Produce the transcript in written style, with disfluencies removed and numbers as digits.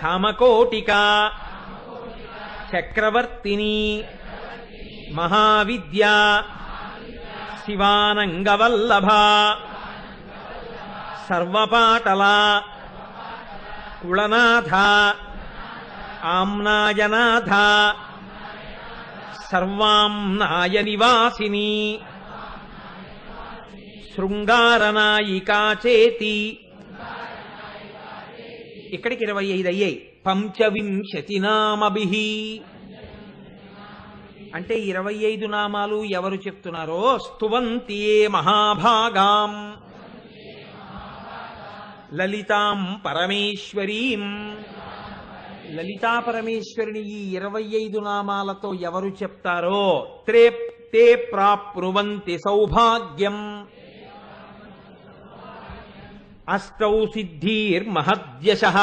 కామకోటికా చక్రవర్తిని మహావిద్యా శివానంగవల్లభ సర్వపాటల కుళనాథ ఆమ్నాయనాథ సర్వాంనాయ నివాసిని శృంగారనాయికా చేతి. ఇక్కడికి 25 అయ్యాయి. పంచవింశతి నామభిః అంటే 25 నామాలు ఎవరు చెప్తున్నారో స్తువంతి ఏ మహాభాగాం లలితాం పరమేశ్వరీం. లలితా పరమేశ్వరిని ఈ 25 నామాలతో ఎవరు చెప్తారో తే ప్రాప్నువంతి సౌభాగ్యం అష్టౌ సిద్ధిర్మహద్యశః